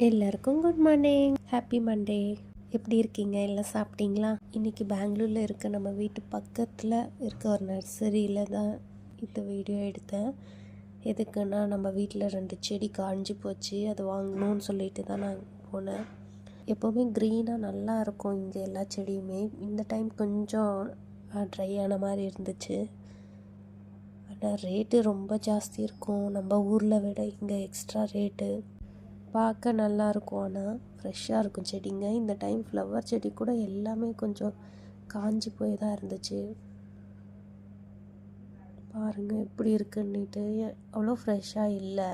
எல்லாருக்கும் good morning, happy Monday. எப்படி இருக்கீங்க? எல்லாம் சாப்பிட்டீங்களா? இன்றைக்கி பெங்களூரில் இருக்க நம்ம வீட்டு பக்கத்தில் இருக்க ஒரு நர்சரியில் தான் இந்த வீடியோ எடுத்தேன். எதுக்குன்னா நம்ம வீட்டில் 2 செடி காஞ்சி போச்சு, அது வாங்கணும்னு சொல்லிட்டு தான் நான் போனேன். எப்போவுமே க்ரீனாக நல்லா இருக்கும் இங்கே எல்லா செடியுமே. இந்த டைம் கொஞ்சம் ட்ரை ஆன மாதிரி இருந்துச்சு. ஆனால் ரேட்டு ரொம்ப ஜாஸ்தி இருக்கும், நம்ம ஊரில் விட இங்கே எக்ஸ்ட்ரா ரேட்டு. பார்க்க நல்லாயிருக்கும், ஆனால் ஃப்ரெஷ்ஷாக இருக்கும் செடிங்க. இந்த டைம் ஃப்ளவர் செடி கூட எல்லாமே கொஞ்சம் காஞ்சி போய் தான் இருந்துச்சு. பாருங்கள் எப்படி இருக்குன்னுட்டு, அவ்வளோ ஃப்ரெஷ்ஷாக இல்லை.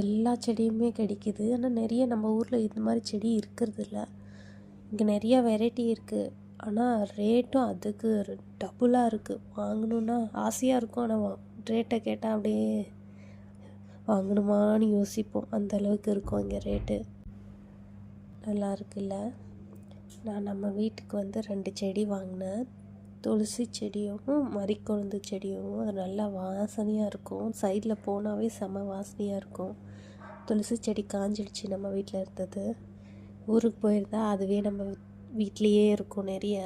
எல்லா செடியுமே கிடைக்கிது, ஆனால் நிறைய நம்ம ஊரில் இந்த மாதிரி செடி இருக்கிறது இல்லை. இங்கே நிறைய வெரைட்டி இருக்குது, ஆனால் ரேட்டும் அதுக்கு டபுளாக இருக்குது. வாங்கணுன்னா ஆசையாக இருக்கும், ஆனால் ரேட்டை கேட்டால் அப்படியே வாங்கணுமான்னு யோசிப்போம், அந்தளவுக்கு இருக்கும் இங்கே ரேட்டு. நல்லா இருக்குல்ல? நான் நம்ம வீட்டுக்கு 2 செடி வாங்கினேன். துளசி செடியும் மரிக்கொழுந்து செடியும். அது நல்லா வாசனையாக இருக்கும், சைடில் போனாவே செம வாசனையாக இருக்கும். துளசி செடி காஞ்சிடுச்சு, நம்ம வீட்டில் இருந்தது. ஊருக்கு போயிருந்தா அதுவே நம்ம வீட்லேயே இருக்கும் நிறைய.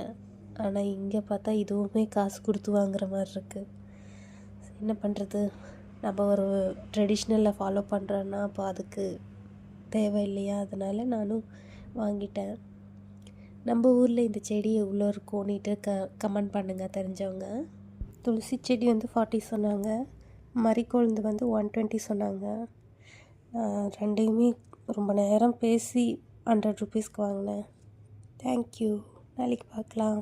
ஆனால் இங்கே பார்த்தா இதுவுமே காசு கொடுத்து வாங்குற மாதிரி இருக்குது. என்ன பண்ணுறது, நம்ம ஒரு ட்ரெடிஷ்னலில் ஃபாலோ பண்ணுறோன்னா அப்போ அதுக்கு தேவை இல்லையா? அதனால் நானும் வாங்கிட்டேன். நம்ம ஊரில் இந்த செடி எவ்வளோ இருக்கும்னுட்டு கமெண்ட் பண்ணுங்கள் தெரிஞ்சவங்க. துளசி செடி 40 சொன்னாங்க, மரிக்கொழுந்து 120 சொன்னாங்க. நான் ரெண்டையுமே ரொம்ப நேரம் பேசி 100 ருபீஸ்க்கு வாங்கினேன். தேங்க்யூ, நாளைக்கு பார்க்கலாம்.